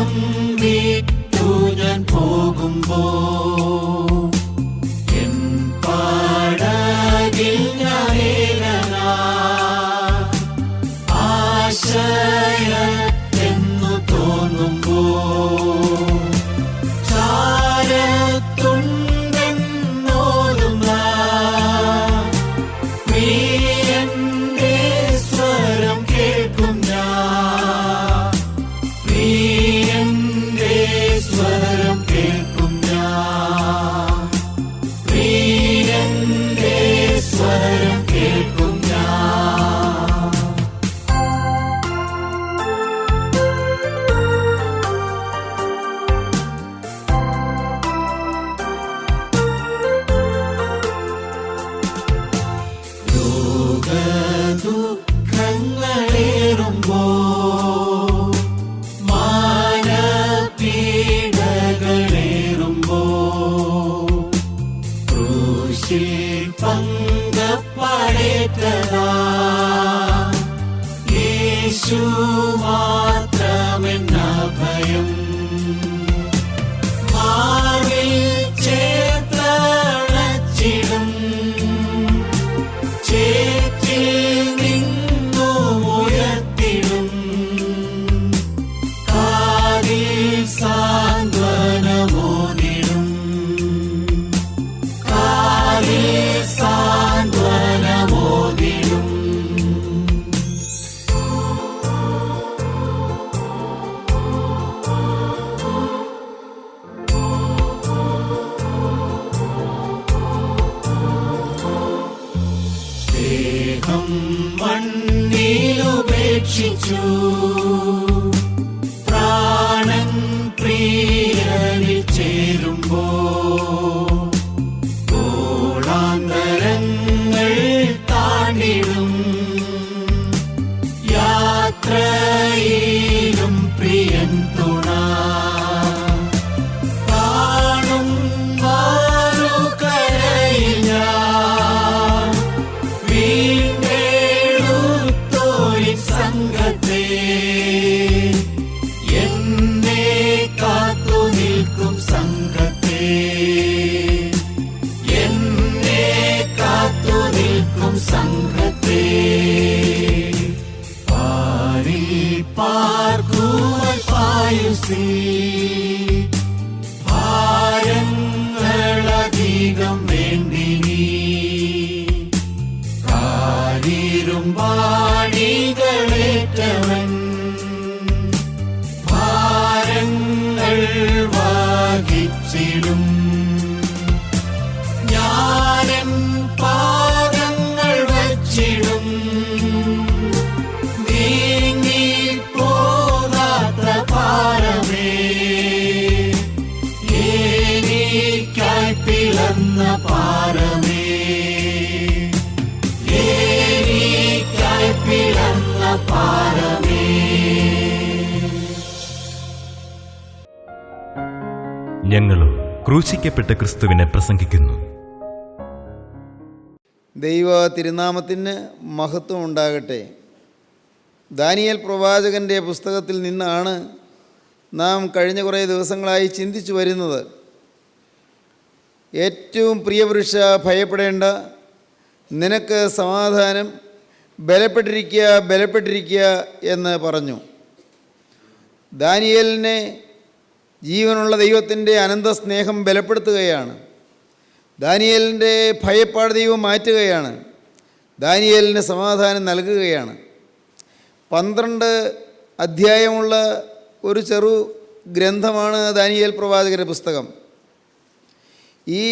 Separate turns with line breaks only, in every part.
ദേശം വിട്ടു ഞാൻ പോകുമ്പോ എൻ പടകിൽ ഞാനേകനാ ആശയത്തെന്നു തോന്നുമ്പോ ചാരത്തുണ്ടെന്നോതുന്ന പ്രിയന്റെ സ്വരം കേൾക്കും ഞാൻ, പ്രിയന്റെ സ്വരം കേൾക്കും ഞാൻ, പ്രിയന്റെ സ്വരം കേൾക്കും ഞാൻ. ദുഃഖങ്ങളേറുമ്പോ മാനപീഡകളേറുമ്പോ ക്രൂശിൽ പങ്കപ്പടേറ്റതാ യേശു മാത്രമെന്ന ഭയം മാറിൽ ചേർത്തണച്ചിടും ചേറ്റിൽ നിന്നു ഉയർത്തിടും കാതിൽ സാന്ത്വനമോദിടും, കാതിൽ സാന്ത്വനമോദിടും. ദേഹം മണ്ണിലുപേക്ഷിച്ചു പ്രാണൻ പ്രിയനിൽ ചേരുമ്പോ ഗോളാന്തരങ്ങൾ താണ്ടിടും യാത്രയിലും പ്രിയൻ തുണ കാണും മാറുകരയിൽ ഞാൻ വീണ്ടെടുത്തോരിൻ സംഘത്തെ എന്നെ കാത്തു നിൽക്കും സംഘത്തെ, എന്നെ കാത്തു നിൽക്കും സംഘത്തെ. പാരിൽ പാർക്കുവാൻ പായുസി ഭാരങ്ങളധികം വേണ്ടിനി കാരിരുമ്പാണികളേറ്റവൻ ഭാരങ്ങൾ വഹിച്ചിടും. ഞാനെൻ പാദങ്ങൾ വച്ചിടും നീങ്ങിപ്പോകാത്ത പാറമേ എനിക്കായി പിളർന്ന പാറമേ, എനിക്കായി പിളർന്ന പാറമേ.
ഞങ്ങളും ക്രൂശിക്കപ്പെട്ട ക്രിസ്തുവിനെ പ്രസംഗിക്കുന്നു.
ദൈവ തിരുനാമത്തിന് മഹത്വം ഉണ്ടാകട്ടെ. ദാനിയേൽ പ്രവാചകൻ്റെ പുസ്തകത്തിൽ നിന്നാണ് നാം കഴിഞ്ഞ കുറേ ദിവസങ്ങളായി ചിന്തിച്ചു വരുന്നത്. ഏറ്റവും പ്രിയപുരുഷ, ഭയപ്പെടേണ്ട, നിനക്ക് സമാധാനം, ബലപ്പെട്ടിരിക്കുക ബലപ്പെട്ടിരിക്കുക എന്ന് പറഞ്ഞു. ദാനിയേലിനെ ജീവനുള്ള ദൈവത്തിൻ്റെ അനന്ത സ്നേഹം ബലപ്പെടുത്തുകയാണ്. ദാനിയേലിൻ്റെ ഭയപ്പാട് ദൈവം മാറ്റുകയാണ്. ദാനിയേലിന് സമാധാനം നൽകുകയാണ്. 12 അധ്യായമുള്ള ഒരു ചെറു ഗ്രന്ഥമാണ് ദാനിയേൽ പ്രവാചകരുടെ പുസ്തകം. ഈ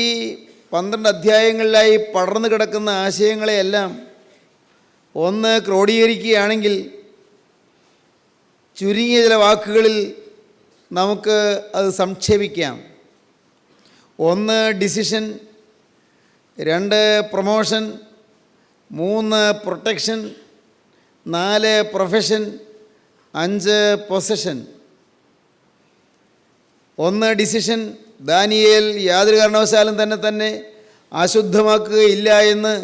12 അധ്യായങ്ങളിലായി പടർന്നു കിടക്കുന്ന ആശയങ്ങളെയെല്ലാം ഒന്ന് ക്രോഡീകരിക്കുകയാണെങ്കിൽ ചുരുങ്ങിയ ചില വാക്കുകളിൽ നമുക്ക് അത് സംക്ഷേപിക്കാം. 1 decision, 2 promotion, 3 protection, 4 profession, 5 possession. 1 decision, Daniel യാതൊരു കാരണവശാലും തന്നെ അശുദ്ധമാക്കുകയില്ല എന്ന്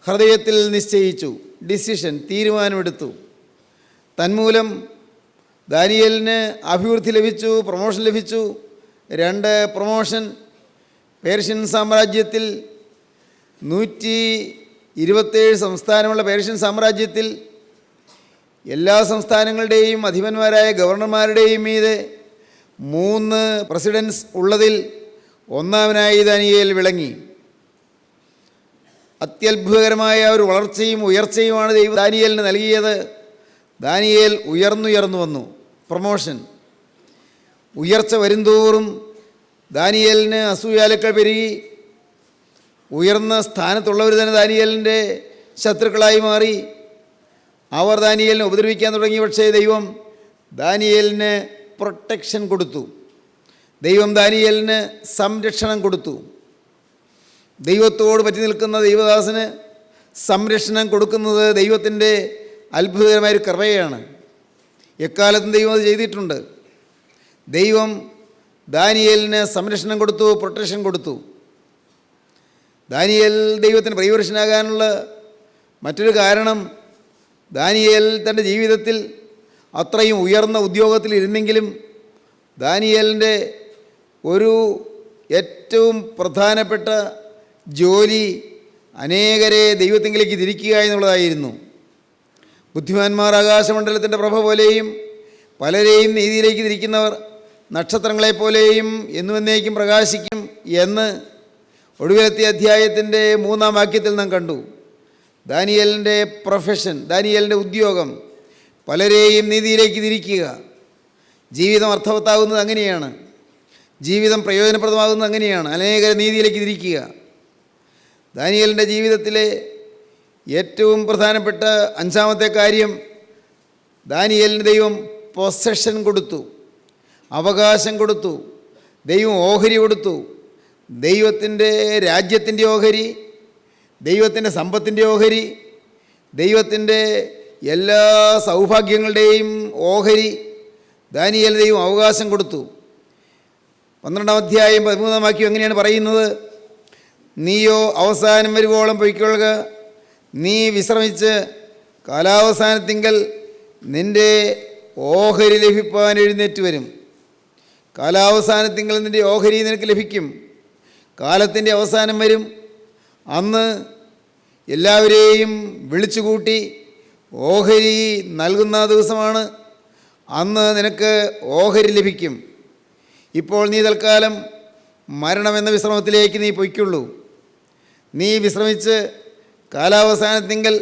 ഹൃദയത്തിൽ നിശ്ചയിച്ചു. ഡിസിഷൻ, തീരുമാനമെടുത്തു. തന്മൂലം ദാനിയേലിന് അഭിവൃദ്ധി ലഭിച്ചു, പ്രൊമോഷൻ ലഭിച്ചു. 2 പ്രൊമോഷൻ. പേർഷ്യൻ സാമ്രാജ്യത്തിൽ 127 സംസ്ഥാനമുള്ള പേർഷ്യൻ സാമ്രാജ്യത്തിൽ എല്ലാ സംസ്ഥാനങ്ങളുടെയും അധിപന്മാരായ ഗവർണർമാരുടെയും മീതെ 3 പ്രസിഡൻസ് ഉള്ളതിൽ ഒന്നാമനായി ദാനിയേൽ വിളങ്ങി. അത്യത്ഭുതകരമായ ഒരു വളർച്ചയും ഉയർച്ചയുമാണ് ദൈവം ദാനിയേലിന് നൽകിയത്. ദാനിയേൽ ഉയർന്നുയർന്നു വന്നു. പ്രൊമോഷൻ. ഉയർച്ച വരുംതോറും ദാനിയേലിന് അസൂയാലുക്കൾ പെരുകി. ഉയർന്ന സ്ഥാനത്തുള്ളവർ തന്നെ ദാനിയേലിൻ്റെ ശത്രുക്കളായി മാറി. അവർ ദാനിയേലിനെ ഉപദ്രവിക്കാൻ തുടങ്ങി. പക്ഷേ ദൈവം ദാനിയേലിന് പ്രൊട്ടക്ഷൻ കൊടുത്തു. ദൈവം ദാനിയേലിന് സംരക്ഷണം കൊടുത്തു. ദൈവത്തോട് പറ്റി നിൽക്കുന്ന ദൈവദാസന് സംരക്ഷണം കൊടുക്കുന്നത് ദൈവത്തിൻ്റെ അത്ഭുതകരമായൊരു കൃപയാണ്. എക്കാലത്തും ദൈവം അത് ചെയ്തിട്ടുണ്ട്. ദൈവം ദാനിയേലിന് സംരക്ഷണം കൊടുത്തു, പ്രൊട്ടക്ഷൻ കൊടുത്തു. ദാനിയേൽ ദൈവത്തിന് പ്രിയപുരുഷനാകാനുള്ള മറ്റൊരു കാരണം, ദാനിയേൽ തൻ്റെ ജീവിതത്തിൽ അത്രയും ഉയർന്ന ഉദ്യോഗത്തിലിരുന്നെങ്കിലും ദാനിയേലിൻ്റെ ഒരു ഏറ്റവും പ്രധാനപ്പെട്ട ജോലി അനേകരെ ദൈവത്തിങ്കിലേക്ക് തിരിക്കുക എന്നുള്ളതായിരുന്നു. ബുദ്ധിമാന്മാർ ആകാശമണ്ഡലത്തിൻ്റെ പ്രഭ പോലെയും പലരെയും നീതിയിലേക്ക് തിരിക്കുന്നവർ നക്ഷത്രങ്ങളെപ്പോലെയും എന്നുവെന്നേക്കും പ്രകാശിക്കും എന്ന് ഒടുവിലത്തെ അധ്യായത്തിൻ്റെ 3-ാം വാക്യത്തിൽ നാം കണ്ടു. ദാനിയേലിൻ്റെ പ്രൊഫഷൻ, ദാനിയേലിൻ്റെ ഉദ്യോഗം പലരെയും നീതിയിലേക്ക് തിരിക്കുക. ജീവിതം അർത്ഥവത്താകുന്നത് അങ്ങനെയാണ്. ജീവിതം പ്രയോജനപ്രദമാകുന്നത് അങ്ങനെയാണ്. അനേകരെ നീതിയിലേക്ക് തിരിക്കുക. ദാനിയേലിൻ്റെ ജീവിതത്തിലെ ഏറ്റവും പ്രധാനപ്പെട്ട 5-ാമത്തെ കാര്യം, ദാനിയേലിന് ദൈവം പൊസഷൻ കൊടുത്തു, അവകാശം കൊടുത്തു. ദൈവം ഓഹരി കൊടുത്തു. ദൈവത്തിൻ്റെ രാജ്യത്തിൻ്റെ ഓഹരി, ദൈവത്തിൻ്റെ സമ്പത്തിൻ്റെ ഓഹരി, ദൈവത്തിൻ്റെ എല്ലാ സൗഭാഗ്യങ്ങളുടെയും ഓഹരി ദാനിയേൽ ദൈവം അവകാശം കൊടുത്തു. 12-ാം അധ്യായം 13-ാം വാക്യം എങ്ങനെയാണ് പറയുന്നത്? നീയോ അവസാനം വരുവോളം പൊയ്ക്കൊള്ളുക, നീ വിശ്രമിച്ച് കാലാവസാനത്തിങ്കൽ നിൻ്റെ ഓഹരി ലഭിപ്പാൻ എഴുന്നേറ്റ് വരും. കാലാവസാനത്തിങ്കൽ നിൻ്റെ ഓഹരി നിനക്ക് ലഭിക്കും. കാലത്തിൻ്റെ അവസാനം വരും. അന്ന് എല്ലാവരെയും വിളിച്ചുകൂട്ടി ഓഹരി നൽകുന്ന ദിവസമാണ്. അന്ന് നിനക്ക് ഓഹരി ലഭിക്കും. ഇപ്പോൾ നീ തൽക്കാലം മരണമെന്ന വിശ്രമത്തിലേക്ക് നീ പൊയ്ക്കുള്ളൂ. നീ വിശ്രമിച്ച് കാലാവസാനത്തിങ്കൽ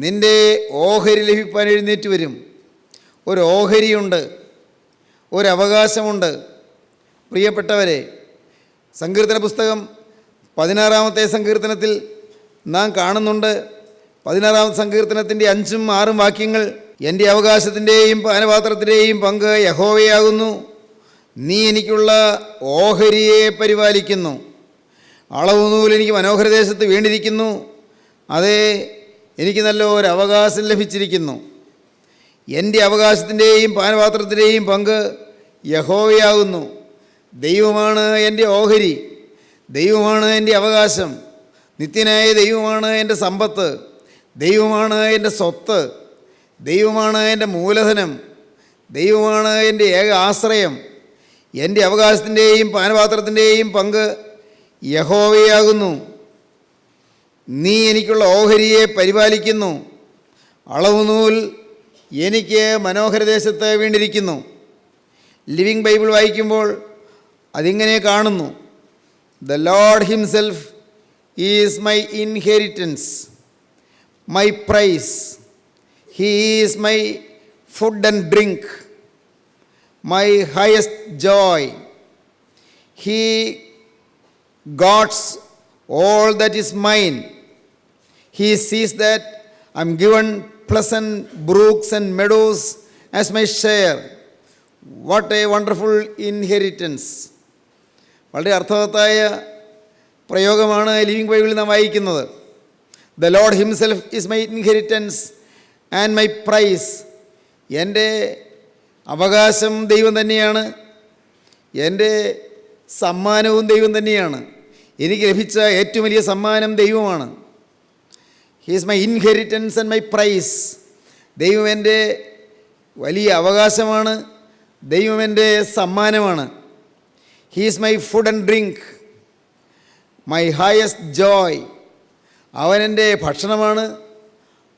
നിൻ്റെ ഓഹരി ലഭിപ്പാൻ എഴുന്നേറ്റ് വരും. ഒരു ഓഹരിയുണ്ട്, ഒരവകാശമുണ്ട്. പ്രിയപ്പെട്ടവരെ, സങ്കീർത്തന പുസ്തകം 16-ാമത്തെ സങ്കീർത്തനത്തിൽ നാം കാണുന്നുണ്ട്. 16-ാമത്തെ സങ്കീർത്തനത്തിൻ്റെ 5ഉം 6ഉം വാക്യങ്ങൾ, എൻ്റെ അവകാശത്തിൻ്റെയും പാനപാത്രത്തിൻ്റെയും പങ്ക് യഹോവയാകുന്നു. നീ എനിക്കുള്ള ഓഹരിയെ പരിപാലിക്കുന്നു. അളവുനൂൽ എനിക്ക് മനോഹരദേശത്ത് വീണിരിക്കുന്നു. അതേ, എനിക്ക് നല്ല ഒരു അവകാശം ലഭിച്ചിരിക്കുന്നു. എൻ്റെ അവകാശത്തിൻ്റെയും പാനപാത്രത്തിൻ്റെയും പങ്ക് യഹോവയാകുന്നു. ദൈവമാണ് എൻ്റെ ഓഹരി, ദൈവമാണ് എൻ്റെ അവകാശം. നിത്യനായ ദൈവമാണ് എൻ്റെ സമ്പത്ത്, ദൈവമാണ് എൻ്റെ സ്വത്ത്, ദൈവമാണ് എൻ്റെ മൂലധനം, ദൈവമാണ് എൻ്റെ ഏക ആശ്രയം. എൻ്റെ അവകാശത്തിൻ്റെയും പാനപാത്രത്തിൻ്റെയും പങ്ക് യഹോവയാകുന്നു. നീ എനിക്കുള്ള ഓഹരിയെ പരിപാലിക്കുന്നു. അളവുനൂൽ എനിക്ക് മനോഹരദേശത്ത് വീണ്ടിരിക്കുന്നു. ലിവിങ് ബൈബിൾ വായിക്കുമ്പോൾ അതിങ്ങനെ കാണുന്നു: the Lord himself is my inheritance, my prize. He is my food and drink, my highest joy. He guards all that is mine. He sees that I'm given pleasant brooks and meadows as my share. What a wonderful inheritance. വളരെ അർത്ഥവത്തായ പ്രയോഗമാണ് living ബൈബിളിൽ നാം വായിക്കുന്നത്. The Lord himself is my inheritance and my prize. എൻ്റെ അവകാശം ദൈവം തന്നെയാണ്, എൻ്റെ സമ്മാനവും ദൈവം തന്നെയാണ്. എനിക്ക് ലഭിച്ച ഏറ്റവും വലിയ സമ്മാനം ദൈവമാണ്. He is my inheritance and my prize. ദൈവം എൻ്റെ വലിയ അവകാശമാണ്. ദൈവം എൻ്റെ സമ്മാനമാണ്. He is my food and drink, my highest joy. അവനെൻ്റെ ഭക്ഷണമാണ്,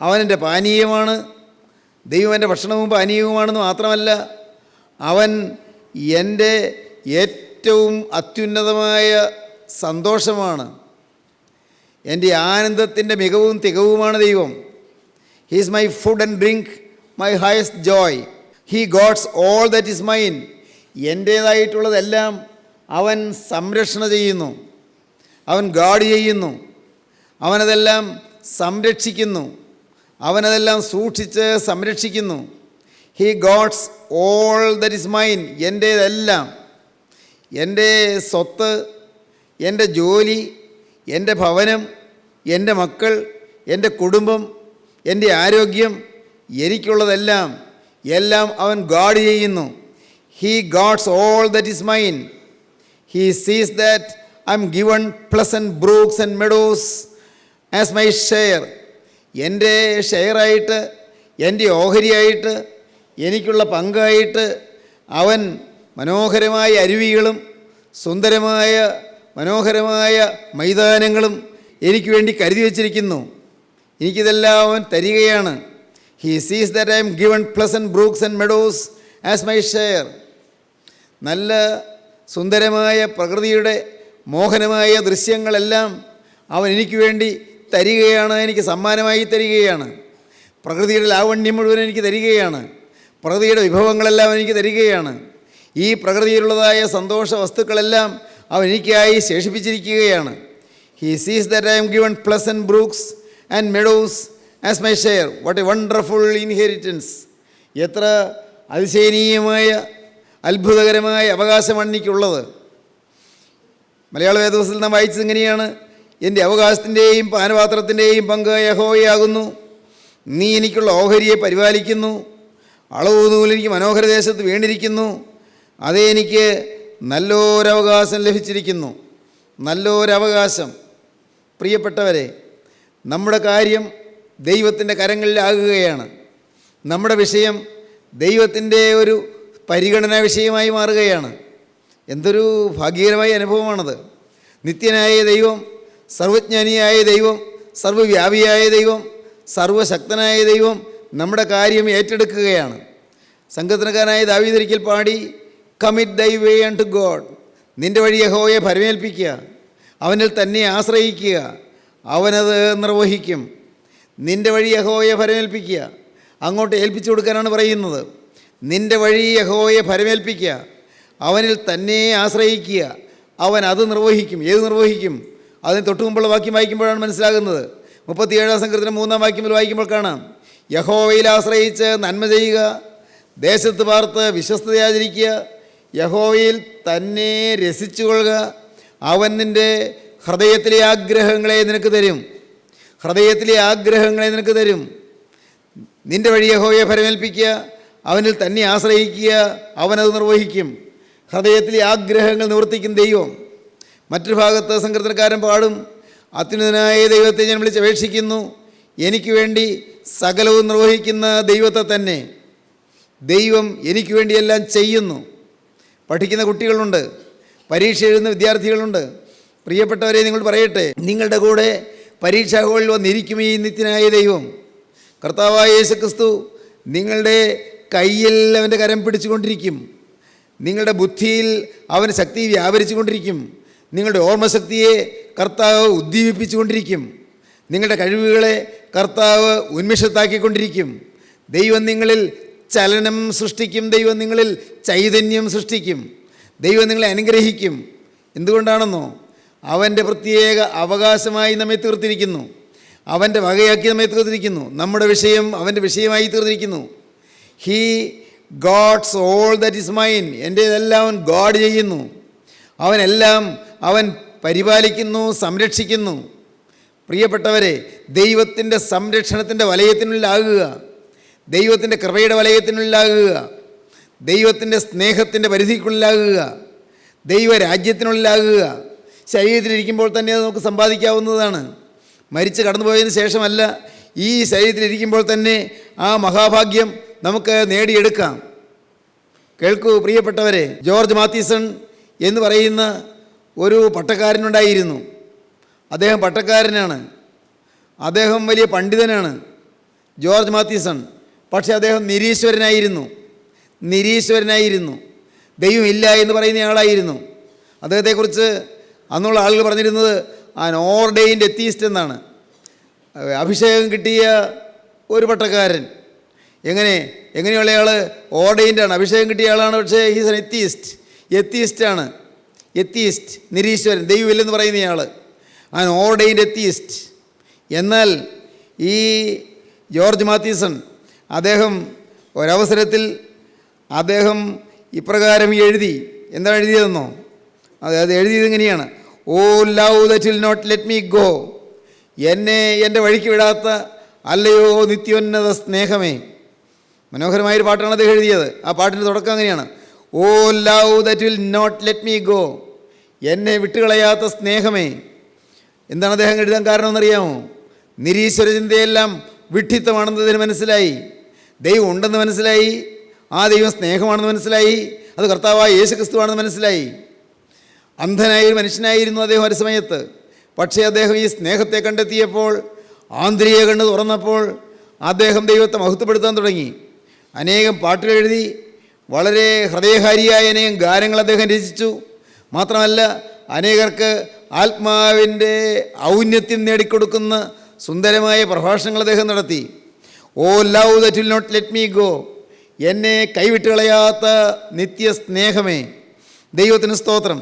അവനെൻ്റെ പാനീയമാണ്. ദൈവം എൻ്റെ ഭക്ഷണവും പാനീയവുമാണെന്ന് മാത്രമല്ല, അവൻ എൻ്റെ ഏറ്റവും അത്യുന്നതമായ സന്തോഷമാണ്. എൻ്റെ ആനന്ദത്തിൻ്റെ മികവും തികവുമാണ് ദൈവം. He is my food and drink, my highest joy. He guards all that is mine. എൻ്റേതായിട്ടുള്ളതെല്ലാം അവൻ സംരക്ഷണ ചെയ്യുന്നു, അവൻ ഗാർഡ് ചെയ്യുന്നു, അവനതെല്ലാം സംരക്ഷിക്കുന്നു, അവനതെല്ലാം സൂക്ഷിച്ച് സംരക്ഷിക്കുന്നു. He guards all that is mine. എൻ്റേതെല്ലാം, എൻ്റെ സ്വത്ത്, എൻ്റെ ജോലി, എൻ്റെ ഭവനം, എൻ്റെ മക്കൾ, എൻ്റെ കുടുംബം, എൻ്റെ ആരോഗ്യം, എനിക്കുള്ളതെല്ലാം എല്ലാം അവൻ ഗാർഡ് ചെയ്യുന്നു. He guards all that is mine. He sees that I am given pleasant brooks and meadows as my share. എൻ്റെ ഷെയറായിട്ട്, എൻ്റെ ഓഹരിയായിട്ട്, എനിക്കുള്ള പങ്കായിട്ട് അവൻ മനോഹരമായ അരുവികളും സുന്ദരമായ മനോഹരമായ മൈതാനങ്ങളും എനിക്ക് വേണ്ടി കരുതി വച്ചിരിക്കുന്നു. എനിക്കിതെല്ലാം അവൻ തരികയാണ്. He sees that I am given pleasant brooks and meadows as my share. നല്ല സുന്ദരമായ പ്രകൃതിയുടെ മോഹനമായ ദൃശ്യങ്ങളെല്ലാം അവൻ എനിക്ക് വേണ്ടി തരികയാണ്, എനിക്ക് സമ്മാനമായി തരികയാണ്. പ്രകൃതിയുടെ ലാവണ്യം മുഴുവൻ എനിക്ക് തരികയാണ്. പ്രകൃതിയുടെ വിഭവങ്ങളെല്ലാം എനിക്ക് തരികയാണ്. ഈ പ്രകൃതിയിലുള്ളതായ സന്തോഷ വസ്തുക്കളെല്ലാം അവൻ എനിക്കായി ശേഷിപ്പിച്ചിരിക്കുകയാണ്. He sees that I am given pleasant brooks and meadows as my share. What A wonderful inheritance. എത്ര അതിശയനീയമായ അത്ഭുതകരമായ അവകാശമാണ് എനിക്കുള്ളത്. മലയാള വേദപുസ്തകത്തിൽ നാം വായിച്ചത് ഇങ്ങനെയാണ്: എൻ്റെ അവകാശത്തിൻ്റെയും പാനപാത്രത്തിൻ്റെയും പങ്ക് യഹോവയാകുന്നു. നീ എനിക്കുള്ള ഓഹരിയെ പരിപാലിക്കുന്നു. അളവ് നൂൽ എനിക്ക് മനോഹര ദേശത്ത് വീണിരിക്കുന്നു. അതേ, എനിക്ക് നല്ലൊരവകാശം ലഭിച്ചിരിക്കുന്നു. നല്ലൊരവകാശം. പ്രിയപ്പെട്ടവരെ, നമ്മുടെ കാര്യം ദൈവത്തിൻ്റെ കരങ്ങളിലാകുകയാണ്. നമ്മുടെ വിഷയം ദൈവത്തിൻ്റെ ഒരു പരിഗണനാ വിഷയമായി മാറുകയാണ്. എന്തൊരു ഭാഗ്യകരമായ അനുഭവമാണത്. നിത്യനായ ദൈവം, സർവജ്ഞാനിയായ ദൈവം, സർവ്വവ്യാപിയായ ദൈവം, സർവശക്തനായ ദൈവം നമ്മുടെ കാര്യം ഏറ്റെടുക്കുകയാണ്. സങ്കീർത്തനക്കാരനായ ദാവീദ് ഒരിക്കൽ പാടി, commit thy way unto God. നിൻ്റെ വഴി യഹോവയെ ഭരമേൽപ്പിക്കുക, അവനിൽ തന്നെ ആശ്രയിക്കുക, അവനത് നിർവഹിക്കും. നിൻ്റെ വഴി യഹോവയെ ഭരമേൽപ്പിക്കുക. അങ്ങോട്ട് ഏൽപ്പിച്ചു കൊടുക്കാനാണ് പറയുന്നത്. നിൻ്റെ വഴി യഹോവയെ ഭരമേൽപ്പിക്കുക, അവനിൽ തന്നെ ആശ്രയിക്കുക, അവൻ അത് നിർവഹിക്കും. ഏത് നിർവഹിക്കും? അതിന് തൊട്ടു മുമ്പുള്ള വാക്യം വായിക്കുമ്പോഴാണ് മനസ്സിലാകുന്നത്. 37-ാം സങ്കീർത്തനം 3-ാം വാക്യത്തിൽ വായിക്കുമ്പോൾ കാണാം, യഹോവയിൽ ആശ്രയിച്ച് നന്മ ചെയ്യുക, ദേശത്ത് പാർത്ത് വിശ്വസ്തയാചരിക്കുക, യഹോവയിൽ തന്നെ രസിച്ചുകൊള്ളുക, അവൻ നിൻ്റെ ഹൃദയത്തിലെ ആഗ്രഹങ്ങളെ നിനക്ക് തരും. ഹൃദയത്തിലെ ആഗ്രഹങ്ങളെ നിനക്ക് തരും. നിൻ്റെ വഴി യഹോവയെ ഭരമേൽപ്പിക്കുക, അവനിൽ തന്നെ ആശ്രയിക്കുക, അവനത് നിർവഹിക്കും. ഹൃദയത്തിലെ ആഗ്രഹങ്ങൾ നിവർത്തിക്കും ദൈവം. മറ്റൊരു ഭാഗത്ത് സങ്കീർത്തനക്കാരൻ പാടും, അത്യുന്നതനായ ദൈവത്തെ ഞാൻ വിളിച്ചപേക്ഷിക്കുന്നു, എനിക്ക് വേണ്ടി സകലവും നിർവഹിക്കുന്ന ദൈവത്തെ തന്നെ. ദൈവം എനിക്ക് വേണ്ടിയെല്ലാം ചെയ്യുന്നു. പഠിക്കുന്ന കുട്ടികളുണ്ട്, പരീക്ഷ എഴുതുന്ന വിദ്യാർത്ഥികളുണ്ട്. പ്രിയപ്പെട്ടവരെ, നിങ്ങൾ പറയട്ടെ, നിങ്ങളുടെ കൂടെ പരീക്ഷാ ഹോളിൽ വന്നിരിക്കും ഈ നിത്യനായ ദൈവം. കർത്താവായ യേശുക്രിസ്തു നിങ്ങളുടെ കയ്യിൽ അവൻ്റെ കരം പിടിച്ചുകൊണ്ടിരിക്കും. നിങ്ങളുടെ ബുദ്ധിയിൽ അവൻ ശക്തി വ്യാപരിച്ചു കൊണ്ടിരിക്കും. നിങ്ങളുടെ ഓർമ്മശക്തിയെ കർത്താവ് ഉദ്ദീപിപ്പിച്ചുകൊണ്ടിരിക്കും. നിങ്ങളുടെ കഴിവുകളെ കർത്താവ് ഉന്മിഷത്താക്കിക്കൊണ്ടിരിക്കും. ദൈവം നിങ്ങളിൽ ചലനം സൃഷ്ടിക്കും. ദൈവം നിങ്ങളിൽ ചൈതന്യം സൃഷ്ടിക്കും. ദൈവം നിങ്ങളെ അനുഗ്രഹിക്കും. എന്തുകൊണ്ടാണെന്നോ? അവൻ്റെ പ്രത്യേക അവകാശമായി നമ്മെ തീർത്തിരിക്കുന്നു. അവൻ്റെ വകയാക്കി നമ്മെ തീർത്തിരിക്കുന്നു. നമ്മുടെ വിഷയം അവൻ്റെ വിഷയമായി തീർത്തിരിക്കുന്നു. He guards all that is mine. എൻ്റേതെല്ലാം അവൻ ഗോഡ് ചെയ്യുന്നു. അവൻ പരിപാലിക്കുന്നു, സംരക്ഷിക്കുന്നു. പ്രിയപ്പെട്ടവരെ, ദൈവത്തിൻ്റെ സംരക്ഷണത്തിൻ്റെ വലയത്തിനുള്ളിലാകുക, ദൈവത്തിൻ്റെ കൃപയുടെ വലയത്തിനുള്ളിലാകുക, ദൈവത്തിൻ്റെ സ്നേഹത്തിൻ്റെ പരിധിക്കുള്ളിലാകുക, ദൈവരാജ്യത്തിനുള്ളിലാകുക. ശരീരത്തിലിരിക്കുമ്പോൾ തന്നെ അത് നമുക്ക് സമ്പാദിക്കാവുന്നതാണ്. മരിച്ച് കടന്നുപോയതിന് ശേഷമല്ല, ഈ ശരീരത്തിലിരിക്കുമ്പോൾ തന്നെ ആ മഹാഭാഗ്യം നമുക്ക് നേടിയെടുക്കാം. കേൾക്കൂ പ്രിയപ്പെട്ടവരെ, ജോർജ് മാത്തീസൺ എന്ന് പറയുന്ന ഒരു പട്ടക്കാരനുണ്ടായിരുന്നു. അദ്ദേഹം പട്ടക്കാരനാണ്, അദ്ദേഹം വലിയ പണ്ഡിതനാണ് ജോർജ് മാത്തീസൺ. പക്ഷേ അദ്ദേഹം നിരീശ്വരനായിരുന്നു. ദൈവമില്ല എന്ന് പറയുന്ന ആളായിരുന്നു. അദ്ദേഹത്തെക്കുറിച്ച് അന്നുള്ള ആളുകൾ പറഞ്ഞിരുന്നത് ആൻ ഓർഡെയിൻഡ് എത്തീസ്റ്റ് എന്നാണ്. അഭിഷേകം കിട്ടിയ ഒരു പട്ടക്കാരൻ. എങ്ങനെയുള്ള ആൾ? ഓർഡെയിൻഡാണ്, അഭിഷേകം കിട്ടിയ ആളാണ്. പക്ഷേ ഹീസ് എൻ എത്തീസ്റ്റാണ്. നിരീശ്വരൻ, ദൈവമില്ലെന്ന് പറയുന്ന ആൾ, ആൻ ഓർഡെയിൻഡ് എത്തീസ്റ്റ്. എന്നാൽ ഈ ജോർജ് മാത്തീസൺ അദ്ദേഹം ഒരവസരത്തിൽ അദ്ദേഹം ഇപ്രകാരം എഴുതി. എന്താണ് എഴുതിയതെന്നോ? അത് എഴുതിയത് ഇങ്ങനെയാണ്: O love that will not let me go, എന്നെ എൻ്റെ വഴിക്ക് വിടാത്ത അല്ലയോ നിത്യോന്നത സ്നേഹമേ. മനോഹരമായൊരു പാട്ടാണ് അദ്ദേഹം എഴുതിയത്. ആ പാട്ടിൻ്റെ തുടക്കം അങ്ങനെയാണ്: O love that will not let me go, എന്നെ വിട്ടുകളയാത്ത സ്നേഹമേ. എന്താണ് അദ്ദേഹം എഴുതാൻ കാരണമെന്നറിയാമോ? നിരീശ്വര ചിന്തയെല്ലാം വിഡ്ഢിത്തമാണെന്ന് ഇതിന് മനസ്സിലായി. ദൈവം ഉണ്ടെന്ന് മനസ്സിലായി, ആ ദൈവം സ്നേഹമാണെന്ന് മനസ്സിലായി, അത് കർത്താവായ യേശു ക്രിസ്തുവാണെന്ന് മനസ്സിലായി. അന്ധനായൊരു മനുഷ്യനായിരുന്നു അദ്ദേഹം ഒരു സമയത്ത്. പക്ഷേ അദ്ദേഹം ഈ സ്നേഹത്തെ കണ്ടെത്തിയപ്പോൾ, ആന്തരിക കണ്ണ് തുറന്നപ്പോൾ അദ്ദേഹം ദൈവത്തെ മഹത്വപ്പെടുത്താൻ തുടങ്ങി. അനേകം പാട്ടുകൾ എഴുതി, വളരെ ഹൃദയഹാരിയായ അനേകം ഗാനങ്ങൾ അദ്ദേഹം രചിച്ചു. മാത്രമല്ല, അനേകർക്ക് ആത്മാവിൻ്റെ ഔന്നത്യം നേടിക്കൊടുക്കുന്ന സുന്ദരമായ പ്രഭാഷണങ്ങൾ അദ്ദേഹം നടത്തി. O love that will not let me go, എന്നെ കൈവിട്ട് കളയാത്ത നിത്യസ്നേഹമേ. ദൈവത്തിന് സ്തോത്രം.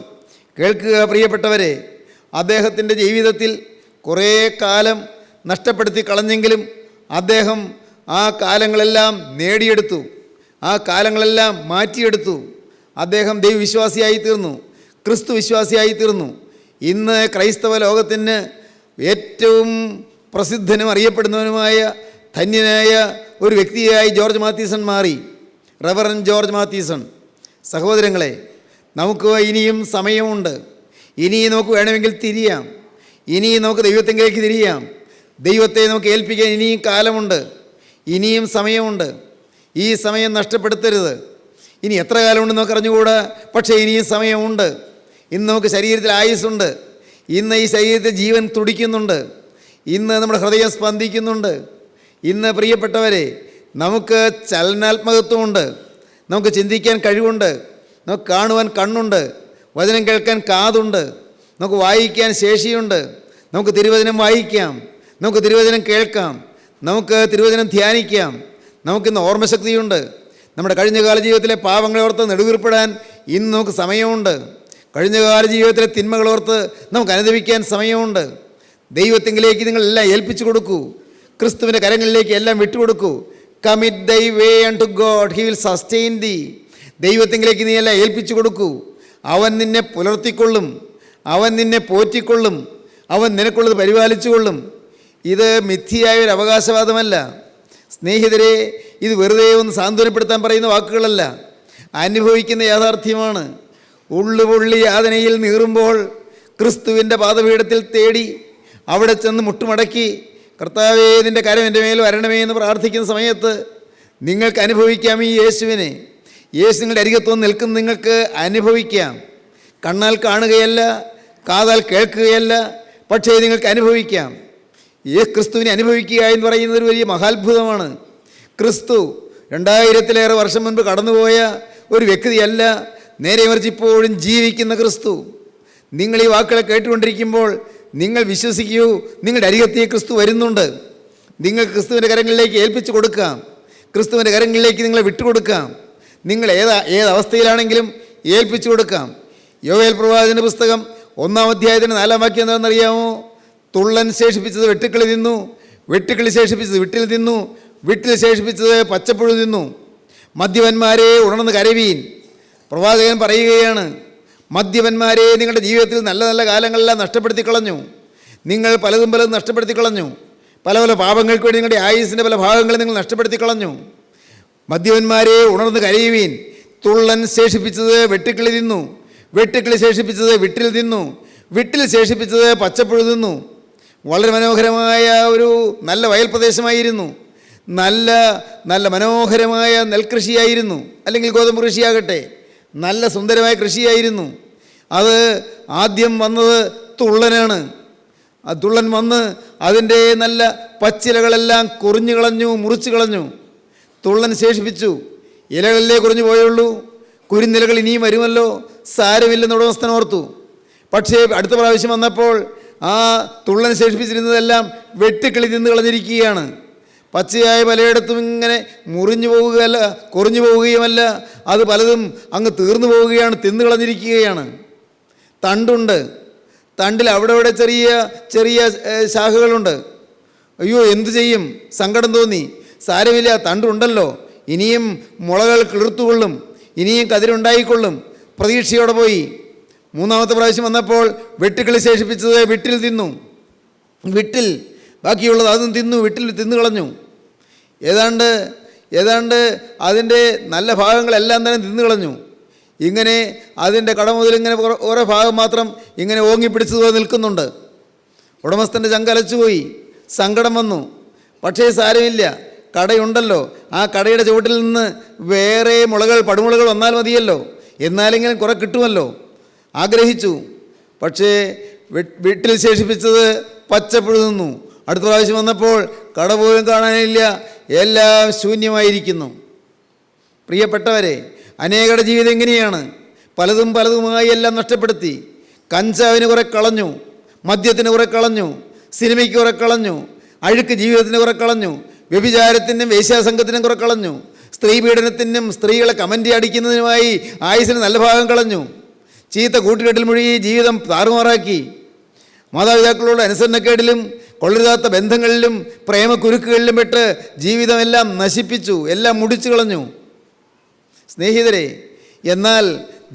കേൾക്കുക പ്രിയപ്പെട്ടവരെ, അദ്ദേഹത്തിൻ്റെ ജീവിതത്തിൽ കുറേ കാലം നഷ്ടപ്പെടുത്തി കളഞ്ഞെങ്കിലും അദ്ദേഹം ആ കാലങ്ങളെല്ലാം നേടിയെടുത്തു, ആ കാലങ്ങളെല്ലാം മാറ്റിയെടുത്തു. അദ്ദേഹം ദൈവവിശ്വാസിയായി തീർന്നു, ക്രിസ്തു വിശ്വാസിയായി തീർന്നു. ഇന്ന് ക്രൈസ്തവ ലോകത്തിന് ഏറ്റവും പ്രസിദ്ധനും അറിയപ്പെടുന്നവനുമായ ധന്യനായ ഒരു വ്യക്തിയായി ജോർജ് മാത്തീസൺ മാറി, റവറൻ ജോർജ് മാത്തീസൺ. സഹോദരങ്ങളെ, നമുക്ക് ഇനിയും സമയമുണ്ട്. ഇനിയും നമുക്ക് വേണമെങ്കിൽ തിരിയാം, ഇനിയും നമുക്ക് ദൈവത്തെങ്കിലേക്ക് തിരിയാം. ദൈവത്തെ നമുക്ക് ഏൽപ്പിക്കാൻ ഇനിയും കാലമുണ്ട്, ഇനിയും സമയമുണ്ട്. ഈ സമയം നഷ്ടപ്പെടുത്തരുത്. ഇനി എത്ര കാലമുണ്ടെന്ന് നമുക്ക് അറിഞ്ഞുകൂടാ, പക്ഷേ ഇനിയും സമയമുണ്ട്. ഇന്ന് നമുക്ക് ശരീരത്തിൽ ആയുസ്സുണ്ട്, ഇന്ന് ഈ ശരീരത്തിൽ ജീവൻ തുടിക്കുന്നുണ്ട്, ഇന്ന് നമ്മുടെ ഹൃദയം സ്പന്ദിക്കുന്നുണ്ട്. ഇന്ന് പ്രിയപ്പെട്ടവരെ, നമുക്ക് ചലനാത്മകത്വമുണ്ട്, നമുക്ക് ചിന്തിക്കാൻ കഴിവുണ്ട്, നമുക്ക് കാണുവാൻ കണ്ണുണ്ട്, വചനം കേൾക്കാൻ കാതുണ്ട്, നമുക്ക് വായിക്കാൻ ശേഷിയുണ്ട്. നമുക്ക് തിരുവചനം വായിക്കാം, നമുക്ക് തിരുവചനം കേൾക്കാം, നമുക്ക് തിരുവചനം ധ്യാനിക്കാം. നമുക്കിന്ന് ഓർമ്മശക്തിയുണ്ട്. നമ്മുടെ കഴിഞ്ഞകാല ജീവിതത്തിലെ പാവങ്ങളെ ഓർത്ത് നെടുവീർപ്പെടാൻ ഇന്ന് നമുക്ക് സമയമുണ്ട്. കഴിഞ്ഞകാല ജീവിതത്തിലെ തിന്മകളോർത്ത് നമുക്ക് അനുദപിക്കാൻ സമയമുണ്ട്. ദൈവത്തിങ്കിലേക്ക് നിങ്ങളെല്ലാം ഏൽപ്പിച്ചു കൊടുക്കൂ, ക്രിസ്തുവിൻ്റെ കരങ്ങളിലേക്ക് എല്ലാം വിട്ടുകൊടുക്കൂ. Commit thy way unto God, he will sustain thee. ദൈവത്തിങ്കിലേക്ക് നീ എല്ലാം ഏൽപ്പിച്ചു കൊടുക്കൂ. അവൻ നിന്നെ പുലർത്തിക്കൊള്ളും, അവൻ നിന്നെ പോറ്റിക്കൊള്ളും, അവൻ നിനക്കുള്ളത് പരിപാലിച്ചുകൊള്ളും. ഇത് മിഥ്യയായ ഒരു അവകാശവാദമല്ല സ്നേഹിതരെ, ഇത് വെറുതെ ഒന്ന് സാന്ത്വനപ്പെടുത്താൻ പറയുന്ന വാക്കുകളല്ല, അനുഭവിക്കുന്ന യാഥാർത്ഥ്യമാണ്. ഉള്ളുപൊള്ളി യാതനയിൽ നീറുമ്പോൾ ക്രിസ്തുവിൻ്റെ പാദപീഠത്തിൽ തേടി അവിടെ ചെന്ന് മുട്ടുമടക്കി കർത്താവേ നിൻ്റെ കരം എൻ്റെ മേൽ വരണമേ എന്ന് പ്രാർത്ഥിക്കുന്ന സമയത്ത് നിങ്ങൾക്ക് അനുഭവിക്കാം ഈ യേശുവിനെ. യേശു നിങ്ങളുടെ അരികത്ത് വന്ന് നിൽക്കുന്ന നിങ്ങൾക്ക് അനുഭവിക്കാം. കണ്ണാൽ കാണുകയല്ല, കാതാൽ കേൾക്കുകയല്ല, പക്ഷേ നിങ്ങൾക്ക് അനുഭവിക്കാം. ഈ ക്രിസ്തുവിനെ അനുഭവിക്കുക എന്ന് പറയുന്നത് ഒരു വലിയ മഹാത്ഭുതമാണ്. ക്രിസ്തു 2000-ലേറെ വർഷം മുൻപ് കടന്നുപോയ ഒരു വ്യക്തിയല്ല, നേരെ മറിച്ച് ഇപ്പോഴും ജീവിക്കുന്ന ക്രിസ്തു. നിങ്ങൾ ഈ വാക്കുകളെ കേട്ടുകൊണ്ടിരിക്കുമ്പോൾ നിങ്ങൾ വിശ്വസിക്കൂ, നിങ്ങളുടെ അരികത്തേക്ക് ക്രിസ്തു വരുന്നുണ്ട്. നിങ്ങൾ ക്രിസ്തുവിൻ്റെ കരങ്ങളിലേക്ക് ഏൽപ്പിച്ചു കൊടുക്കാം, ക്രിസ്തുവിൻ്റെ കരങ്ങളിലേക്ക് നിങ്ങളെ വിട്ടുകൊടുക്കാം. നിങ്ങൾ ഏതവസ്ഥയിലാണെങ്കിലും ഏൽപ്പിച്ചു കൊടുക്കാം. യോവേൽ പ്രവാചകന്റെ പുസ്തകം 1-ാം അധ്യായത്തിൻ്റെ 4-ാം വാക്യം എന്താണെന്നറിയാമോ? തുള്ളൻ ശേഷിപ്പിച്ചത് വെട്ടുക്കിളി തിന്നു, വെട്ടുക്കിളി ശേഷിപ്പിച്ചത് വിട്ടിൽ തിന്നു, വിട്ടിൽ ശേഷിപ്പിച്ചത് പച്ചപ്പുഴു തിന്നു. മദ്യപന്മാരെ ഉണർന്ന് കരവീൻ. പ്രവാചകൻ പറയുകയാണ്, മദ്യപന്മാരെ നിങ്ങളുടെ ജീവിതത്തിൽ നല്ല നല്ല കാലങ്ങളെല്ലാം നഷ്ടപ്പെടുത്തി കളഞ്ഞു. നിങ്ങൾ പലതും നഷ്ടപ്പെടുത്തി കളഞ്ഞു. പല പല പാപങ്ങൾക്ക് വേണ്ടി നിങ്ങളുടെ ആയുസ്സിൻ്റെ പല ഭാഗങ്ങളും നിങ്ങൾ നഷ്ടപ്പെടുത്തി കളഞ്ഞു. മദ്യപന്മാരെ ഉണർന്ന് കരയുവീൻ. തുള്ളൻ ശേഷിപ്പിച്ചത് വെട്ടുക്കിളി തിന്നു, വെട്ടുക്കിളി ശേഷിപ്പിച്ചത് വിട്ടിൽ തിന്നു, വിട്ടിൽ ശേഷിപ്പിച്ചത് പച്ചപ്പുഴു തിന്നു. വളരെ മനോഹരമായ ഒരു നല്ല വയൽ പ്രദേശമായിരുന്നു. നല്ല നല്ല മനോഹരമായ നെൽകൃഷിയായിരുന്നു, അല്ലെങ്കിൽ ഗോതമ്പ് കൃഷിയാകട്ടെ, നല്ല സുന്ദരമായ കൃഷിയായിരുന്നു. അത് ആദ്യം വന്നത് തുള്ളനാണ്. ആ തുള്ളൻ വന്ന് അതിൻ്റെ നല്ല പച്ചിലകളെല്ലാം കൊറിഞ്ഞു കളഞ്ഞു, മുറിച്ചു കളഞ്ഞു. തുള്ളൻ ശേഷിപ്പിച്ചു. ഇലകളിലേ കുറഞ്ഞു പോയുള്ളൂ, കുരുന്നിലകൾ ഇനിയും വരുമല്ലോ, സാരമില്ലെന്ന് ഉടമസ്ഥൻ ഓർത്തു. പക്ഷേ അടുത്ത പ്രാവശ്യം വന്നപ്പോൾ ആ തുള്ളൻ ശേഷിപ്പിച്ചിരുന്നതെല്ലാം വെട്ടുക്കിളി തിന്ന് കളഞ്ഞിരിക്കുകയാണ്. പച്ചയായ പലയിടത്തും ഇങ്ങനെ മുറിഞ്ഞു പോവുകയല്ല, കുറഞ്ഞു പോവുകയുമല്ല, അത് പലതും അങ്ങ് തീർന്നു പോവുകയാണ്, തിന്നു കളഞ്ഞിരിക്കുകയാണ്. തണ്ടുണ്ട്, തണ്ടിൽ അവിടെ ഇവിടെ ചെറിയ ചെറിയ ശാഖകളുണ്ട്. അയ്യോ എന്തു ചെയ്യും, സങ്കടം തോന്നി. സാരമില്ല, തണ്ടുണ്ടല്ലോ, ഇനിയും മുളകൾ കിളിർത്തുകൊള്ളും, ഇനിയും കതിരുണ്ടായിക്കൊള്ളും. പ്രതീക്ഷയോടെ പോയി. മൂന്നാമത്തെ പ്രാവശ്യം വന്നപ്പോൾ വെട്ടുക്കിളി ശേഷിപ്പിച്ചത് വിട്ടിൽ തിന്നു. വിട്ടിൽ ബാക്കിയുള്ളത് അതും തിന്നു, വിട്ടിൽ തിന്നു കളഞ്ഞു. ഏതാണ്ട് അതിൻ്റെ നല്ല ഭാഗങ്ങളെല്ലാം തന്നെ തിന്നു കളഞ്ഞു. ഇങ്ങനെ അതിൻ്റെ കടമുതൽ ഇങ്ങനെ ഓരോ ഭാഗം മാത്രം ഇങ്ങനെ ഓങ്ങിപ്പിടിച്ചതുപോലെ നിൽക്കുന്നുണ്ട്. ഉടമസ്ഥൻ്റെ ചങ്കലച്ചുപോയി, സങ്കടം വന്നു. പക്ഷേ സാരമില്ല, കടയുണ്ടല്ലോ, ആ കടയുടെ ചുവട്ടിൽ നിന്ന് വേറെ മുളകൾ, പടുമുളകൾ വന്നാൽ മതിയല്ലോ, എന്നാലെങ്കിലും കുറെ കിട്ടുമല്ലോ. ആഗ്രഹിച്ചു. പക്ഷേ വീട്ടിൽ ശേഷിപ്പിച്ചത് പച്ചപ്പുഴു നിന്നു. അടുത്ത പ്രാവശ്യം വന്നപ്പോൾ കട പോലും കാണാനില്ല, എല്ലാം ശൂന്യമായിരിക്കുന്നു. പ്രിയപ്പെട്ടവരെ, അനേകരുടെ ജീവിതം എങ്ങനെയാണ്? പലതുമായി എല്ലാം നഷ്ടപ്പെടുത്തി. കഞ്ചാവിന് കുറെ കളഞ്ഞു, മദ്യത്തിന് കുറെ കളഞ്ഞു, സിനിമയ്ക്ക് കുറെ കളഞ്ഞു, അഴുക്ക് ജീവിതത്തിന് കുറെ കളഞ്ഞു, വ്യഭിചാരത്തിനും വേശ്യാസംഘത്തിനും കുറെ കളഞ്ഞു, സ്ത്രീ പീഡനത്തിനും സ്ത്രീകളെ കമൻ്റ് അടിക്കുന്നതിനുമായി ആയുസിന് നല്ല ഭാഗം കളഞ്ഞു. ചീത്ത കൂട്ടുകെട്ടിൽ മുഴുകി ജീവിതം താറുമാറാക്കി. മാതാപിതാക്കളോട് അനുസരണക്കേടിലും കൊള്ളരുതാത്ത ബന്ധങ്ങളിലും പ്രേമക്കുരുക്കുകളിലും പെട്ട് ജീവിതമെല്ലാം നശിപ്പിച്ചു, എല്ലാം മുടിച്ചു കളഞ്ഞു. സ്നേഹിതരെ, എന്നാൽ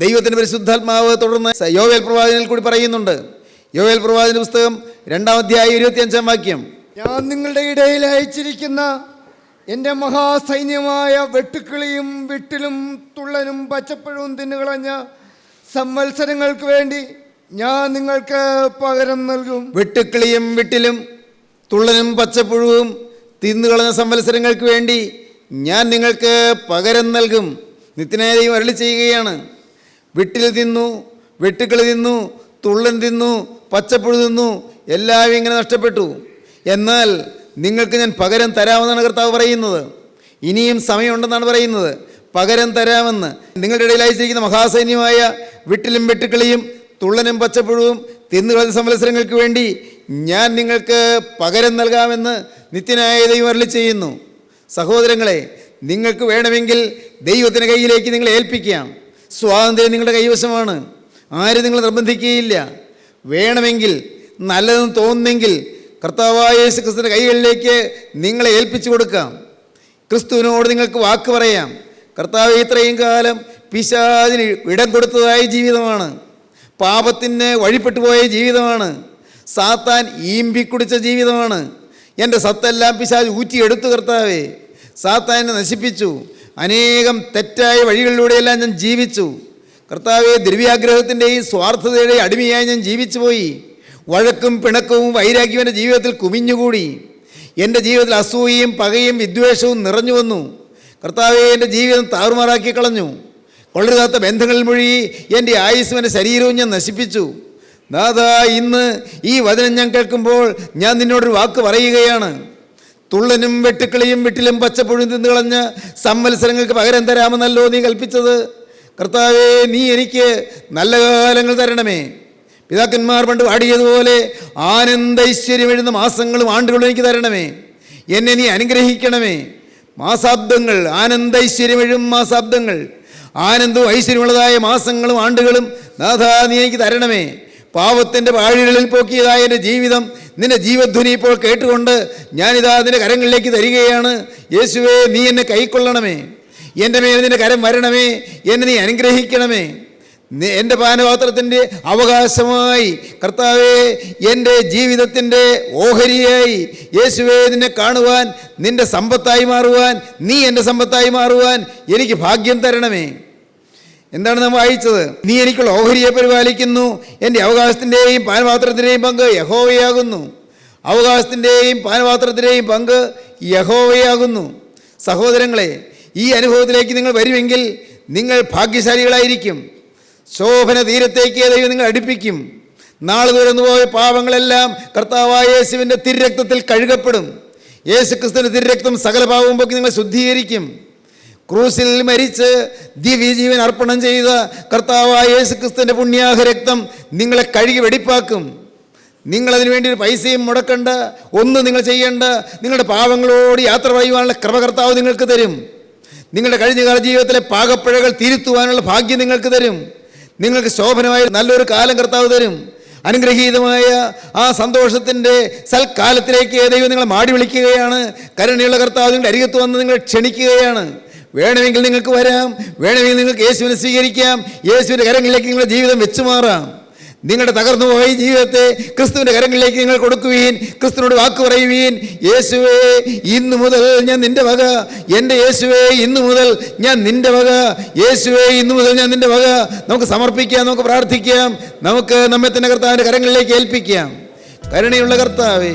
ദൈവത്തിൻ്റെ പരിശുദ്ധാത്മാവ് തുടർന്ന് യോവേൽ പ്രവാചകനിൽ കൂടി പറയുന്നുണ്ട്. യോവേൽ പ്രവാചകന്റെ പുസ്തകം 2-ാം അധ്യായം 25-ാം വാക്യം,
ഞാൻ നിങ്ങളുടെ ഇടയിൽ അയച്ചിരിക്കുന്ന എൻ്റെ മഹാസൈന്യമായ വെട്ടുക്കിളിയും വിട്ടിലും തുള്ളനും പച്ചപ്പഴവും തിന്നുകളഞ്ഞ സംവത്സരങ്ങൾക്ക് വേണ്ടി ഞാൻ നിങ്ങൾക്ക് പകരം നൽകും.
വെട്ടുക്കിളിയും വിട്ടിലും തുള്ളനും പച്ചപ്പുഴുവും തിന്നുകളഞ്ഞ സംവത്സരങ്ങൾക്ക് വേണ്ടി ഞാൻ നിങ്ങൾക്ക് പകരം നൽകും. നിത്യനായ ദൈവം അരുളി ചെയ്യുകയാണ്. വിട്ടിൽ തിന്നു, വെട്ടുക്കിളി തിന്നു, തുള്ളൻ തിന്നു, പച്ചപ്പുഴു തിന്നു, എല്ലാം ഇങ്ങനെ നഷ്ടപ്പെട്ടു. എന്നാൽ നിങ്ങൾക്ക് ഞാൻ പകരം തരാമെന്നാണ് കർത്താവ് പറയുന്നത്. ഇനിയും സമയമുണ്ടെന്നാണ് പറയുന്നത്. പകരം തരാമെന്ന്. നിങ്ങളുടെ ഇടയിൽ അയച്ചിരിക്കുന്ന മഹാസൈന്യമായ വിട്ടിലും വെട്ടുക്കിളിയും തുള്ളനും പച്ചപ്പുഴുവും തിന്നുകളഞ്ഞ സംവത്സരങ്ങൾക്ക് വേണ്ടി ഞാൻ നിങ്ങൾക്ക് പകരം നൽകാമെന്ന് നിത്യനായ ദൈവം അരുളി ചെയ്യുന്നു. സഹോദരങ്ങളെ, നിങ്ങൾക്ക് വേണമെങ്കിൽ ദൈവത്തിൻ്റെ കയ്യിലേക്ക് നിങ്ങളെ ഏൽപ്പിക്കാം. സ്വാതന്ത്ര്യം നിങ്ങളുടെ കൈവശമാണ്. ആരും നിങ്ങളെ നിർബന്ധിക്കുകയില്ല. വേണമെങ്കിൽ, നല്ലതെന്ന് തോന്നുന്നെങ്കിൽ കർത്താവായ യേശു ക്രിസ്തുവിൻ്റെ കൈകളിലേക്ക് നിങ്ങളെ ഏൽപ്പിച്ചു കൊടുക്കാം. ക്രിസ്തുവിനോട് നിങ്ങൾക്ക് വാക്ക് പറയാം. കർത്താവ് ഇത്രയും കാലം പിശാചിന് ഇടം കൊടുത്തതായ ജീവിതമാണ്, പാപത്തിന് വഴിപ്പെട്ടു പോയ ജീവിതമാണ്, സാത്താൻ ഈമ്പിക്കുടിച്ച ജീവിതമാണ്. എൻ്റെ സത്തെല്ലാം പിശാച് ഊറ്റിയെടുത്തു. കർത്താവേ, സാത്താനെ നശിപ്പിച്ചു. അനേകം തെറ്റായ വഴികളിലൂടെയെല്ലാം ഞാൻ ജീവിച്ചു. കർത്താവെ, ദ്രവ്യാഗ്രഹത്തിൻ്റെയും സ്വാർത്ഥതയുടെയും അടിമയായി ഞാൻ ജീവിച്ചു പോയി. വഴക്കും പിണക്കവും വൈരാഗ്യവും എൻ്റെ ജീവിതത്തിൽ കുമിഞ്ഞുകൂടി. എൻ്റെ ജീവിതത്തിൽ അസൂയയും പകയും വിദ്വേഷവും നിറഞ്ഞു വന്നു. കർത്താവെ, എൻ്റെ ജീവിതം താറുമാറാക്കി കളഞ്ഞു. കൊള്ളരുതാത്ത ബന്ധങ്ങളിൽ മുഴുകി എൻ്റെ ആയുസ്സും എൻ്റെ ശരീരവും ഞാൻ നശിപ്പിച്ചു. നാഥാ, ഇന്ന് ഈ വചനം ഞാൻ കേൾക്കുമ്പോൾ ഞാൻ നിന്നോടൊരു വാക്ക് പറയുകയാണ്. തുള്ളനും വെട്ടുക്കിളിയും വിട്ടിലും പച്ചപ്പുഴും തിന്നുകളഞ്ഞ സംവത്സരങ്ങൾക്ക് പകരം തരാമെന്നല്ലോ നീ കൽപ്പിച്ചത്. കർത്താവേ, നീ എനിക്ക് നല്ല കാലങ്ങൾ തരണമേ. പിതാക്കന്മാർ പണ്ട് പാടിയതുപോലെ ആനന്ദൈശ്വര്യം എഴുന്ന മാസങ്ങളും ആണ്ടുകളും എനിക്ക് തരണമേ. എന്നെ നീ അനുഗ്രഹിക്കണമേ. മാസാബ്ദങ്ങൾ, ആനന്ദൈശ്വര്യം എഴും മാസാബ്ദങ്ങൾ, ആനന്ദവും ഐശ്വര്യമുള്ളതായ മാസങ്ങളും ആണ്ടുകളും നാഥാ നീ എനിക്ക് തരണമേ. പാവത്തിൻ്റെ പാഴികളിൽ പോക്കിയതായ എൻ്റെ ജീവിതം നിന്റെ ജീവധ്വനി ഇപ്പോൾ കേട്ടുകൊണ്ട് ഞാനിതാ നിന്റെ കരങ്ങളിലേക്ക് തരികയാണ്. യേശുവേ, നീ എന്നെ കൈക്കൊള്ളണമേ. എൻ്റെ മേൽ നിന്റെ കരം വരണമേ. എന്നെ നീ അനുഗ്രഹിക്കണമേ. എൻ്റെ പാനപാത്രത്തിൻ്റെ അവകാശമായി കർത്താവേ, എൻ്റെ ജീവിതത്തിൻ്റെ ഓഹരിയായി യേശുവേ നിന്നെ കാണുവാൻ, നിൻ്റെ സമ്പത്തായി മാറുവാൻ, നീ എൻ്റെ സമ്പത്തായി മാറുവാൻ എനിക്ക് ഭാഗ്യം തരണമേ. എന്താണ് നാം വായിച്ചത്? നീ എനിക്കുള്ള ഓഹരിയെ പരിപാലിക്കുന്നു. എൻ്റെ അവകാശത്തിൻ്റെയും പാനപാത്രത്തിൻ്റെയും പങ്ക് യഹോവയാകുന്നു. അവകാശത്തിൻ്റെയും പാനപാത്രത്തിൻ്റെയും പങ്ക് യഹോവയാകുന്നു. സഹോദരങ്ങളെ, ഈ അനുഭവത്തിലേക്ക് നിങ്ങൾ വരുമെങ്കിൽ നിങ്ങൾ ഭാഗ്യശാലികളായിരിക്കും. ശോഭന തീരത്തേക്ക് ദൈവം നിങ്ങൾ അടുപ്പിക്കും. നാളെ തുറന്നുപോയ പാപങ്ങളെല്ലാം കർത്താവായ യേശുവിൻ്റെ തിരുരക്തത്തിൽ കഴുകപ്പെടും. യേശു ക്രിസ്തുവിൻ്റെ തിരുരക്തം സകല പാപവും പോക്കി നിങ്ങൾ ശുദ്ധീകരിക്കും. ക്രൂസിൽ മരിച്ച് ദിവ്യജീവൻ അർപ്പണം ചെയ്ത കർത്താവായ യേശു ക്രിസ്തുവിൻ്റെ പുണ്യാഹ രക്തം നിങ്ങളെ കഴുകി വെടിപ്പാക്കും. നിങ്ങളതിനു വേണ്ടി ഒരു പൈസയും മുടക്കണ്ട, ഒന്നും നിങ്ങൾ ചെയ്യേണ്ട. നിങ്ങളുടെ പാപങ്ങളോട് യാത്ര പറയുവാനുള്ള കൃപ കർത്താവ് നിങ്ങൾക്ക് തരും. നിങ്ങളുടെ കഴിഞ്ഞകാല ജീവിതത്തിലെ പാകപ്പിഴകൾ തിരുത്തുവാനുള്ള ഭാഗ്യം നിങ്ങൾക്ക് തരും. നിങ്ങൾക്ക് ശോഭനമായ നല്ലൊരു കാലം കർത്താവ് തരും. അനുഗ്രഹീതമായ ആ സന്തോഷത്തിൻ്റെ സൽക്കാലത്തിലേക്ക് ദൈവം നിങ്ങളെ മാടി വിളിക്കുകയാണ്. കരുണയുള്ള കർത്താവ് നിങ്ങളുടെ അരികത്ത് വന്ന് നിങ്ങളെ ക്ഷണിക്കുകയാണ്. വേണമെങ്കിൽ നിങ്ങൾക്ക് വരാം, വേണമെങ്കിൽ നിങ്ങൾക്ക് യേശുവിനെ സ്വീകരിക്കാം. യേശുവിൻ്റെ കരങ്ങളിലേക്ക് നിങ്ങളുടെ ജീവിതം വെച്ചു മാറാം. നിങ്ങളുടെ തകർന്നുപോയ ജീവിതത്തെ ക്രിസ്തുവിൻ്റെ കരങ്ങളിലേക്ക് നിങ്ങൾ കൊടുക്കുവീൻ. ക്രിസ്തുവിനോട് വാക്ക് പറയുവീൻ. യേശുവേ, ഇന്നു മുതൽ ഞാൻ നിൻ്റെ വക. എൻ്റെ യേശുവേ, ഇന്നു മുതൽ ഞാൻ നിൻ്റെ വക. യേശുവേ, ഇന്നു മുതൽ ഞാൻ നിൻ്റെ വക. നമുക്ക് സമർപ്പിക്കാം, നമുക്ക് പ്രാർത്ഥിക്കാം, നമുക്ക് നമ്മെ തന്നെ കർത്താവിൻ്റെ കരങ്ങളിലേക്ക് ഏൽപ്പിക്കാം. കരുണയുള്ള കർത്താവേ,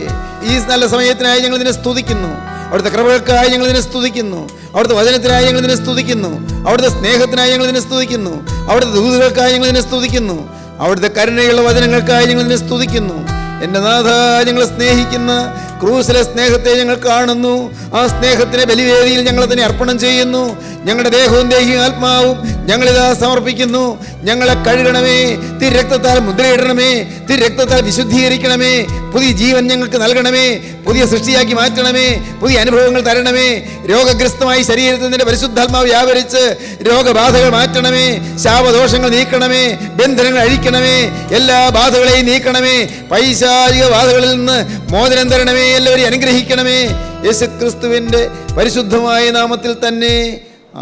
ഈ നല്ല സമയത്തിനായി ഞങ്ങൾ നിന്നെ സ്തുതിക്കുന്നു. അവിടുത്തെ കൃപകൾക്കായി ഞങ്ങൾ നിന്നെ സ്തുതിക്കുന്നു. അവിടുത്തെ വചനത്തിനായി ഞങ്ങൾ നിന്നെ സ്തുതിക്കുന്നു. അവിടുത്തെ സ്നേഹത്തിനായി ഞങ്ങൾ നിന്നെ സ്തുതിക്കുന്നു. അവിടുത്തെ ദൂതുകൾക്കായി ഞങ്ങൾ നിന്നെ സ്തുതിക്കുന്നു. അവിടുത്തെ കരുണയുള്ള വചനങ്ങൾക്കായി ഞങ്ങൾ നിന്നെ സ്തുതിക്കുന്നു. എൻ്റെ നാഥ, ഞങ്ങൾ സ്നേഹിക്കുന്ന ക്രൂസിലെ സ്നേഹത്തെ ഞങ്ങൾ കാണുന്നു. ആ സ്നേഹത്തിൻ്റെ ബലിവേദിയിൽ ഞങ്ങൾ തന്നെ അർപ്പണം ചെയ്യുന്നു. ഞങ്ങളുടെ ദേഹവും ദേഹിയും ആത്മാവും ഞങ്ങളിതാ സമർപ്പിക്കുന്നു. ഞങ്ങളെ കഴുകണമേ, തിരുരക്തത്താൽ മുദ്രയിടണമേ, തിരുരക്തത്താൽ വിശുദ്ധീകരിക്കണമേ. പുതിയ ജീവൻ ഞങ്ങൾക്ക് നൽകണമേ, പുതിയ സൃഷ്ടിയാക്കി മാറ്റണമേ, പുതിയ അനുഭവങ്ങൾ തരണമേ. രോഗഗ്രസ്തമായി ശരീരത്തിൽ നിന്റെ പരിശുദ്ധാത്മാവ് വ്യാപരിച്ച് രോഗബാധകൾ മാറ്റണമേ, ശാപദോഷങ്ങൾ നീക്കണമേ, ബന്ധനങ്ങൾ അഴിക്കണമേ, എല്ലാ ബാധകളെയും നീക്കണമേ, പൈശാചിക ബാധകളിൽ നിന്ന് മോചനം തരണമേ. എല്ലാവരെയും അനുഗ്രഹിക്കണമേ. യേശുക്രിസ്തുവിൻ്റെ പരിശുദ്ധമായ നാമത്തിൽ തന്നെ.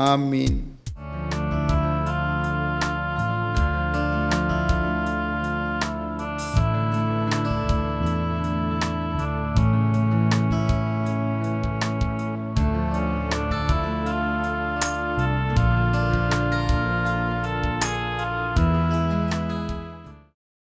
ആമീൻ.